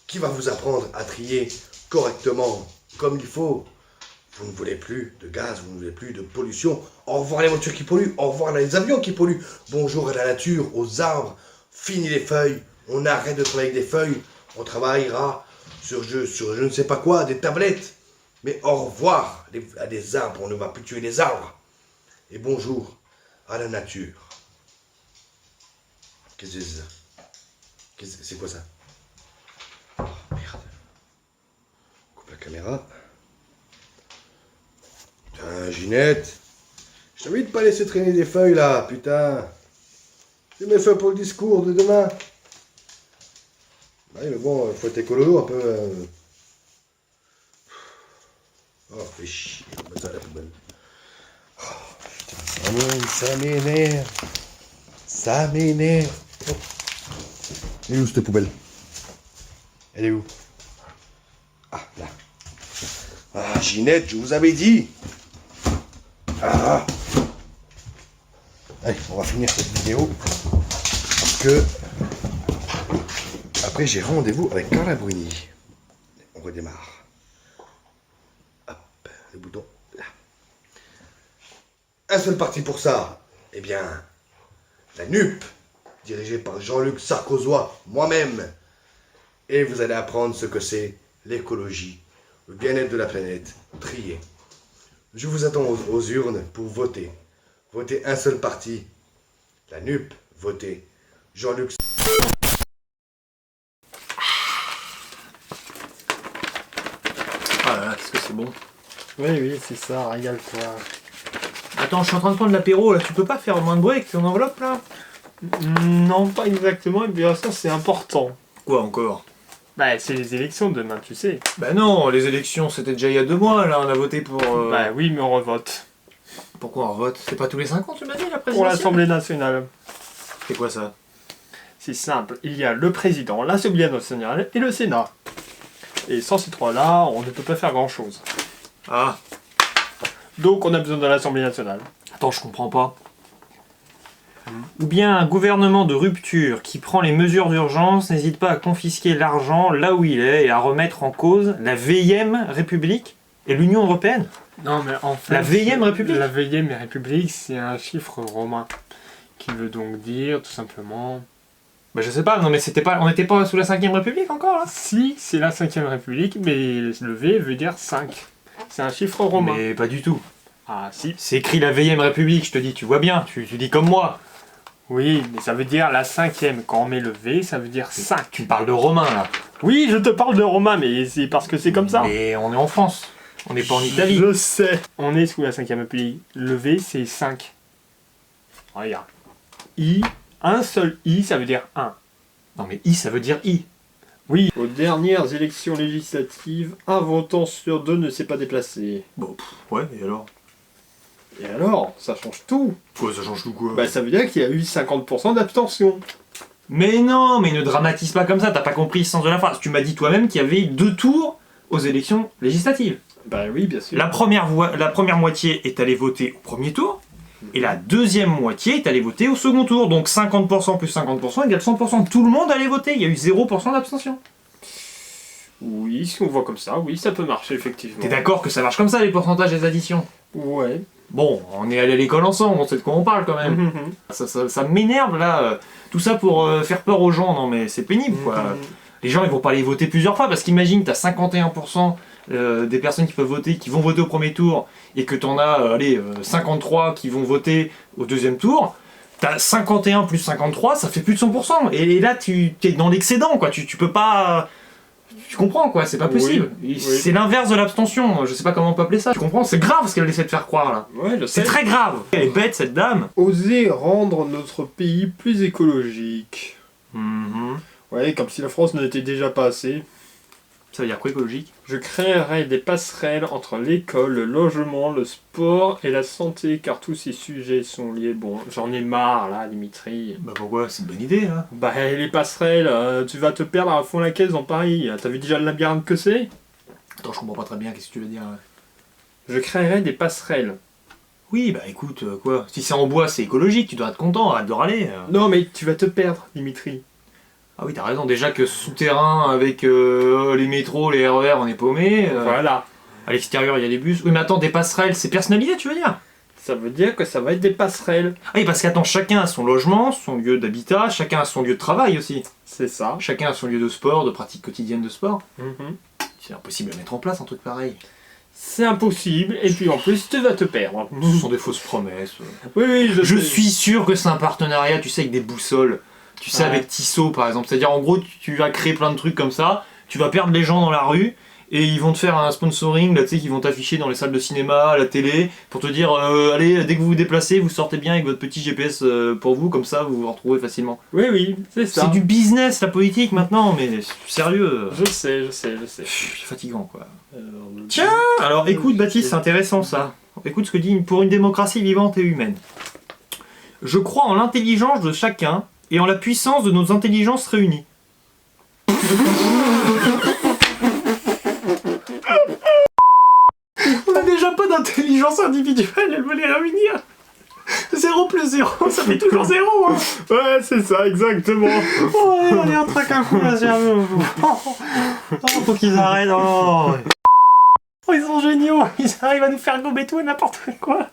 qui va vous apprendre à trier correctement, comme il faut. Vous ne voulez plus de gaz, vous ne voulez plus de pollution. Au revoir les voitures qui polluent, au revoir les avions qui polluent. Bonjour à la nature, aux arbres. Fini les feuilles, on arrête de travailler avec des feuilles. On travaillera sur je ne sais pas quoi, des tablettes. Mais au revoir à des arbres, on ne va plus tuer les arbres. Et bonjour à la nature. Qu'est-ce que c'est ça? C'est quoi ça? Oh merde. Coupe la caméra. Putain, Ginette. Je t'ai envie de pas laisser traîner des feuilles là, putain. C'est mes feuilles pour le discours de demain. Oui, mais bon, faut être écolo un peu. Oh, fais chier, on va mettre ça à la poubelle. Oh, putain, ça m'énerve. Ça m'énerve. Oh. Elle est où cette poubelle? Elle est où? Ah, là. Ah, Ginette, je vous avais dit. Ah. Allez, on va finir cette vidéo. Parce que... Après, j'ai rendez-vous avec Carla Bruni. On redémarre. Hop, le bouton, là. Un seul parti pour ça. Eh bien, la NUP, dirigée par Jean-Luc Sarkozois, moi-même. Et vous allez apprendre ce que c'est l'écologie, le bien-être de la planète, trier. Je vous attends aux urnes pour voter. Votez un seul parti. La NUP, votez Jean-Luc Sarkozois. Ah, est-ce que c'est bon? Oui, c'est ça, régale-toi. Attends, je suis en train de prendre l'apéro, là, tu peux pas faire moins de bruit avec ton enveloppe, là? Non, pas exactement, et bien ça, c'est important. Quoi encore? Bah, c'est les élections demain, tu sais. Bah non, les élections, c'était déjà il y a 2 mois, là, on a voté pour... Bah oui, mais on revote. Pourquoi on vote? C'est pas tous les 5 ans, tu m'as dit, la Pour présidentielle? l'Assemblée nationale. C'est quoi ça? C'est simple, il y a le président, l'Assemblée nationale et le Sénat. Et sans ces trois-là, on ne peut pas faire grand-chose. Ah, Donc on a besoin de l'Assemblée nationale. attends, je comprends pas. Ou bien un gouvernement de rupture qui prend les mesures d'urgence n'hésite pas à confisquer l'argent là où il est et à remettre en cause la VIème République et l'Union Européenne. Non, mais en fait... La VIème République? La VIème République, c'est un chiffre romain. Qui veut donc dire, tout simplement... Bah je sais pas, non mais c'était pas, on n'était pas sous la 5ème République encore là? Si, c'est la 5ème République, mais le V veut dire 5. C'est un chiffre romain. Mais pas du tout. Ah si. C'est écrit la VIème République, je te dis, tu vois bien, tu dis comme moi. Oui, mais ça veut dire la 5ème. Quand on met le V, ça veut dire 5. Tu me parles de romain là. Oui, je te parle de romain, mais c'est parce que c'est comme ça. Mais on est en France, on n'est pas en Italie. Je sais. On est sous la 5ème République. Le V, c'est 5. Regarde. I, un seul I, ça veut dire 1. Non mais I ça veut dire I. Oui. Aux dernières élections législatives, un votant sur 2 ne s'est pas déplacé. Bon, ouais, et alors? Et alors, ça change tout. Quoi, ça change tout quoi? Bah ça veut dire qu'il y a eu 50% d'abstention. Mais non, mais ne dramatise pas comme ça, t'as pas compris le sens de la phrase. Tu m'as dit toi-même qu'il y avait 2 tours aux élections législatives. Bah oui, bien sûr. La première moitié est allée voter au premier tour, et la deuxième moitié est allée voter au second tour. Donc 50% plus 50% égale 100%. Tout le monde allait voter, il y a eu 0% d'abstention. Oui, si on voit comme ça, oui, ça peut marcher effectivement. T'es d'accord que ça marche comme ça les pourcentages et les additions? Ouais. Bon, on est allé à l'école ensemble, on sait de quoi on parle quand même. Ça m'énerve là, tout ça pour faire peur aux gens, non mais c'est pénible quoi. Les gens ils vont pas aller voter plusieurs fois parce qu'imagine t'as 51% des personnes qui peuvent voter, qui vont voter au premier tour et que t'en as 53 qui vont voter au deuxième tour. T'as 51 plus 53, ça fait plus de 100%. Et là tu es dans l'excédent quoi, tu peux pas... Tu comprends quoi, c'est pas possible. Oui. C'est l'inverse de l'abstention, je sais pas comment on peut appeler ça. Tu comprends, c'est grave ce qu'elle essaie de faire croire là. Ouais, je sais. C'est très grave. Elle est bête cette dame. Oser rendre notre pays plus écologique. Ouais, comme si la France ne l'était déjà pas assez. Ça veut dire quoi écologique? Je créerai des passerelles entre l'école, le logement, le sport et la santé, car tous ces sujets sont liés. Bon, j'en ai marre là, Dimitri. Bah pourquoi? C'est une bonne idée hein. Bah les passerelles, tu vas te perdre à fond la caisse dans Paris. T'as vu déjà le labyrinthe que c'est? Attends, je comprends pas très bien, qu'est-ce que tu veux dire? Je créerai des passerelles. Oui, bah écoute, quoi. Si c'est en bois, c'est écologique, tu dois être content, arrête de râler. Non mais tu vas te perdre, Dimitri. Ah oui, t'as raison, déjà que souterrain avec les métros, les RER, on est paumé. Voilà. À l'extérieur, il y a des bus. Oui, mais attends, des passerelles, c'est personnalisé, tu veux dire? Ça veut dire que ça va être des passerelles. Ah oui, parce qu'attends, chacun a son logement, son lieu d'habitat, chacun a son lieu de travail aussi. C'est ça. Chacun a son lieu de sport, de pratique quotidienne de sport. Mhm. C'est impossible à mettre en place un truc pareil. C'est impossible, et puis en plus, tu vas te perdre. Ce sont des fausses promesses. Oui, oui, Je sais. suis sûr que c'est un partenariat, tu sais, avec des boussoles. Tu sais, Ouais. avec Tissot par exemple. C'est-à-dire, en gros, tu vas créer plein de trucs comme ça, tu vas perdre les gens dans la rue, et ils vont te faire un sponsoring, là, tu sais, qui vont t'afficher dans les salles de cinéma, à la télé, pour te dire, allez, dès que vous vous déplacez, vous sortez bien avec votre petit GPS pour vous, comme ça, vous vous retrouvez facilement. Oui, oui, c'est ça. C'est du business, la politique, maintenant, mais sérieux. Je sais. C'est fatigant, quoi. Tiens, alors écoute, Baptiste, c'est intéressant ça. Écoute ce que dit pour une démocratie vivante et humaine. Je crois en l'intelligence de chacun et en la puissance de nos intelligences réunies. On a déjà pas d'intelligence individuelle, elle veut les réunir. 0 plus 0, ça fait toujours 0. Hein. Ouais, c'est ça, exactement. Oh, ouais, on est en train qu'un coup là, sérieux. Faut qu'ils arrêtent. Oh. Oh, ils sont géniaux, ils arrivent à nous faire gober tout et n'importe quoi.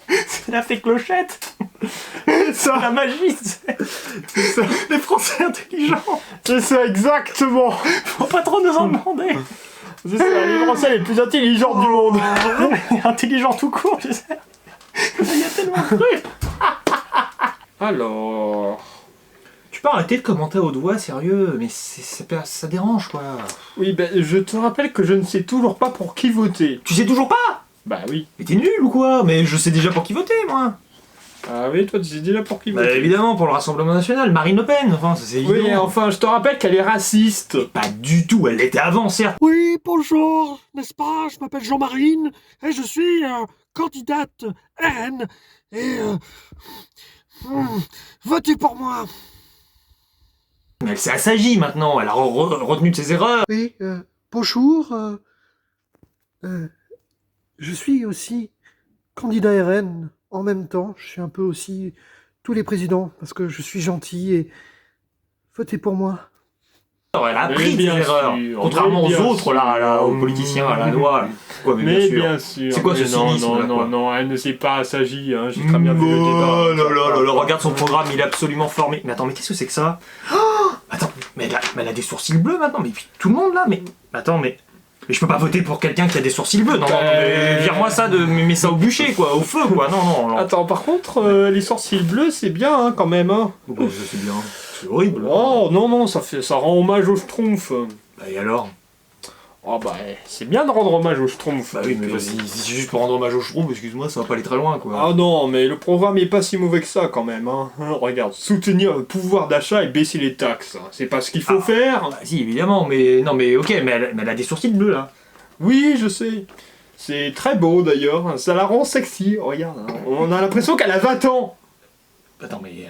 C'est la fée clochette. C'est ça, La magie, c'est ça. les Français intelligents. C'est ça, exactement. Faut pas trop nous en demander. C'est ça, les Français les plus intelligents du monde. Intelligents tout court, tu sais. Il y a tellement de trucs. Alors... Tu peux arrêter de commenter à haute voix, sérieux, mais ça dérange quoi. Oui, ben, je te rappelle que je ne sais toujours pas pour qui voter. Tu sais toujours pas? Bah oui. Mais t'es nul ou quoi? Mais je sais déjà pour qui voter, moi. Ah oui, toi tu sais déjà pour qui Bah voter. évidemment, pour le Rassemblement National, Marine Le Pen, enfin, ça c'est évident. Oui, enfin, je te rappelle qu'elle est raciste. Pas du tout, elle l'était avant, certes. Oui, bonjour, n'est-ce pas? Je m'appelle Jean-Marine et je suis candidate RN et votez pour moi. Mais elle s'est assagie maintenant, elle a retenu de ses erreurs. Oui, bonjour. Je suis aussi candidat RN en même temps. Je suis un peu aussi tous les présidents parce que je suis gentil et votez pour moi. Elle a appris de ses bien erreurs. sûr, Contrairement mais aux bien autres, là, aux politiciens, à la loi. Là. Quoi, Mais bien bien sûr. sûr. C'est quoi mais ce non, cynisme, non, là, quoi. non, elle ne s'est pas assagie, hein. J'ai très bien vu le Oh débat. là là, regarde son programme, il est absolument formé. Mais attends, mais qu'est-ce que c'est que ça? Attends, mais elle a des sourcils bleus maintenant, mais puis tout le monde là, mais... Attends, mais je peux pas voter pour quelqu'un qui a des sourcils bleus, non, mais vire-moi ça, mets ça au bûcher, quoi, au feu, quoi, non. Attends, par contre, les sourcils bleus, c'est bien, hein, quand même, hein. Oh, c'est bien, c'est horrible. Oh, non, ça rend hommage au Schtroumpf. Bah, et alors? Oh, bah, c'est bien de rendre hommage au Schtroumpf. Bah oui, mais si c'est juste pour rendre hommage au Schtroumpf, excuse-moi, ça va pas aller très loin, quoi. Ah non, mais le programme est pas si mauvais que ça, quand même, hein. Regarde, soutenir le pouvoir d'achat et baisser les taxes. C'est pas ce qu'il faut faire. Bah si, évidemment, mais... Non, mais ok, mais elle a des sourcils bleus, là. Oui, je sais. C'est très beau, d'ailleurs. Ça la rend sexy, regarde. Hein. On a l'impression qu'elle a 20 ans. Attends, mais...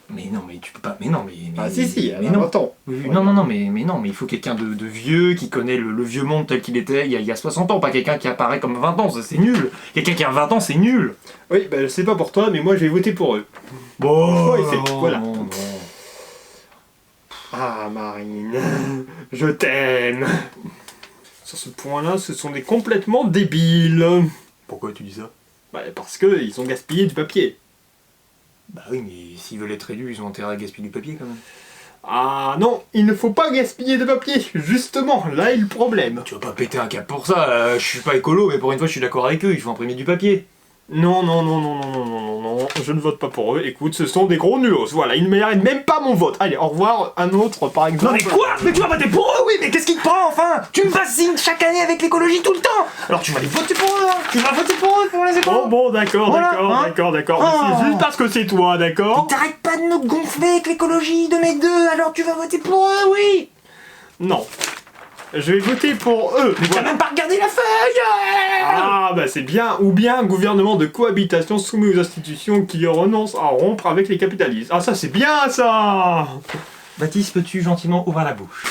Mais non, mais tu peux pas... Mais non, mais... Ah si, mais elle a non. 20 ans. Oui, non, mais il faut quelqu'un de vieux, qui connaît le vieux monde tel qu'il était il y a 60 ans, pas quelqu'un qui apparaît comme 20 ans, ça c'est nul. Quelqu'un qui a 20 ans, c'est nul. Oui, bah je sais pas pour toi, mais moi j'ai voté pour eux. Bon, Ouais, voilà. non. Ah, Marine, je t'aime. Sur ce point-là, ce sont des complètement débiles. Pourquoi tu dis ça? Bah, parce que ils ont gaspillé du papier. Bah oui, mais s'ils veulent être élus, ils ont intérêt à gaspiller du papier quand même. Ah non, il ne faut pas gaspiller de papier. Justement, là est le problème. Tu vas pas péter un câble pour ça, je suis pas écolo, mais pour une fois je suis d'accord avec eux, il faut imprimer du papier. Non, je ne vote pas pour eux. Écoute, ce sont des gros nulos. Voilà, ils ne méritent même pas mon vote. Allez, au revoir. Un autre, par exemple. Non mais quoi? Mais tu vas voter pour eux, oui, mais qu'est-ce qui te prend enfin? Tu me fascines chaque année avec l'écologie tout le temps. Alors tu vas les voter pour eux, hein. Tu vas voter pour eux pour les écolos. Bon, d'accord, Voilà, hein. d'accord. Oh. Mais c'est juste parce que c'est toi, d'accord? T'arrêtes pas de me gonfler avec l'écologie de mes deux, alors tu vas voter pour eux, oui. Non. Je vais voter pour eux. Mais t'as même pas regardé la feuille. Ah, bah c'est bien. Ou bien un gouvernement de cohabitation soumis aux institutions qui renoncent à rompre avec les capitalistes. Ah, ça c'est bien, ça. Baptiste, peux-tu gentiment ouvrir la bouche?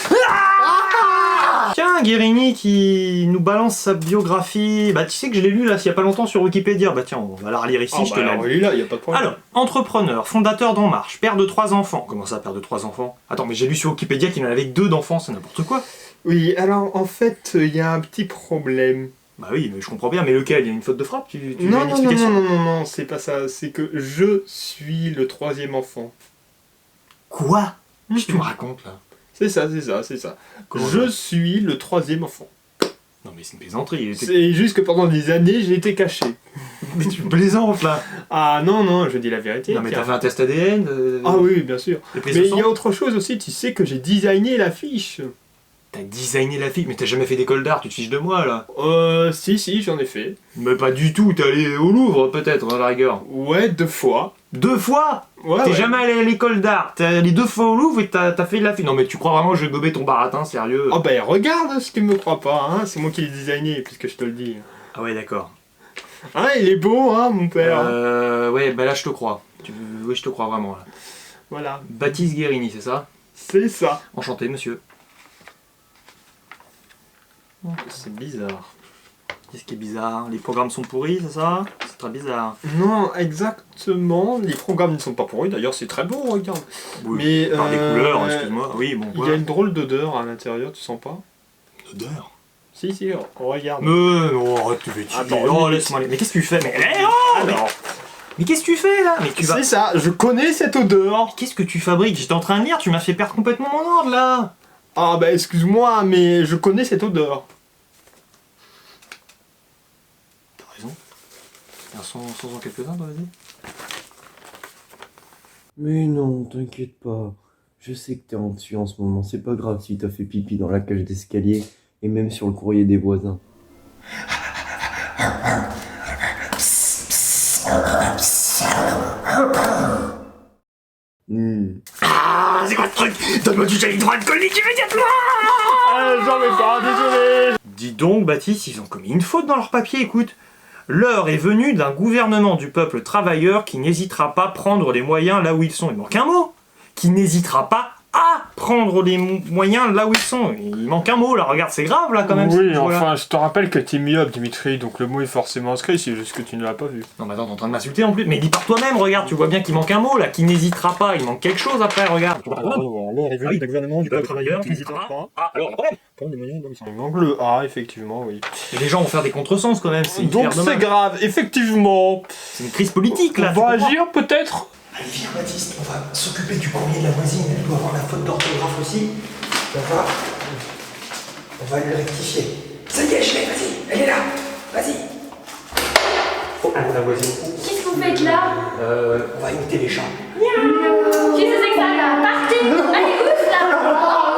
Tiens, bien, Guérini qui nous balance sa biographie. Bah, tu sais que je l'ai lu là, il y a pas longtemps sur Wikipédia. Bah tiens, on va la relire ici, je te la lis. il est là, y a pas de problème. Alors, entrepreneur, fondateur d'En Marche, père de 3 enfants. Comment ça, père de 3 enfants? Attends, mais j'ai lu sur Wikipédia qu'il en avait que 2 d'enfants, c'est n'importe quoi. Oui, alors en fait, il y a un petit problème. Bah oui, mais je comprends bien, mais lequel? Il y a une faute de frappe? Tu veux une Non, non, non, explication? non, c'est pas ça. C'est que je suis le 3e enfant. Quoi? Qu'est-ce que tu me racontes là? C'est ça. Comment Je ça suis le 3e enfant. Non mais c'est une plaisanterie, il était... C'est juste que pendant des années, j'ai été caché. Mais tu plaisantes là. Ah non, je dis la vérité. Non mais tiens. t'as fait un test ADN Ah oui, bien sûr. des prises Mais de il sang y a autre chose aussi, tu sais que j'ai designé l'affiche. T'as designé la fille, mais t'as jamais fait d'école d'art, tu te fiches de moi là. Si, j'en ai fait. Mais pas du tout, t'es allé au Louvre peut-être, à la rigueur. Ouais, 2 fois. 2 fois? Ouais, T'es ouais. jamais allé à l'école d'art, t'es allé 2 fois au Louvre et t'as fait de la fille. Non mais tu crois vraiment que je vais gober ton baratin, sérieux? Oh ben regarde si tu me crois pas, hein. C'est moi qui l'ai designé, puisque je te le dis. Ah ouais d'accord. Hein, il est beau, hein, mon père. Ouais, bah là je te crois. Oui, je te crois vraiment là. Voilà, Baptiste Guérini, c'est ça? c'est ça. Enchanté monsieur. C'est bizarre. Qu'est-ce qui est bizarre? Les programmes sont pourris, c'est ça? C'est très bizarre. Non, exactement. Les programmes ne sont pas pourris, d'ailleurs c'est très beau, regarde. Oui, Mais par des couleurs, excuse-moi. Oui, bon, il y a voilà. une drôle d'odeur à l'intérieur, tu sens pas? Odeur. Si, regarde. Mais non, arrête, tu veux Attends, oh, mais- laisse-moi aller. Mais qu'est-ce que tu fais? Mais oh, mais qu'est-ce que tu fais là? Mais tu vas. C'est ça, je connais cette odeur. Qu'est-ce que tu fabriques? J'étais en train de lire, tu m'as fait perdre complètement mon ordre là. Ah bah excuse-moi, mais je connais cette odeur. T'as raison. Sans en quelques-uns, toi, vas-y. Mais non, t'inquiète pas. Je sais que t'es en dessus en ce moment. C'est pas grave si t'as fait pipi dans la cage d'escalier et même sur le courrier des voisins. Ah, c'est quoi ce truc? Donne-moi du gel hydroalcoolique immédiatement! J'en ai pas, désolé. Dis donc, Baptiste, ils ont commis une faute dans leur papier, écoute. L'heure est venue d'un gouvernement du peuple travailleur qui n'hésitera pas à prendre les moyens là où ils sont. Il manque un mot. Qui n'hésitera pas à prendre les moyens là où ils sont. Il manque un mot là, regarde, c'est grave là quand même. Oui, ce mot-là. enfin, je te rappelle que t'es myope, Dimitri, donc le mot est forcément inscrit, c'est juste que tu ne l'as pas vu. Non mais attends, t'es en train de m'insulter en plus. Mais dis par toi-même, regarde, tu vois bien qu'il manque un mot là, qui n'hésitera pas. Il manque quelque chose après, regarde. Alors, il Oui, d'un gouvernement du peuple travailleur qui n'hésitera pas. Ah, alors, prendre des moyens Il manque le A, effectivement, oui. Et les gens vont faire des contresens quand même, c'est Donc hyper c'est dommage. grave, effectivement. C'est une crise politique là. On tu va comprends agir peut-être. Allez, viens, Baptiste, on va s'occuper du courrier de la voisine. Elle doit avoir la faute d'orthographe aussi. On va le rectifier. Ça y est, je l'ai, vas-y, elle est là. Vas-y. Oh, la voisine. Qu'est-ce que vous faites là? On va imiter les chats. Qu'est-ce que c'est que ça là? Partez! Allez, ouf là!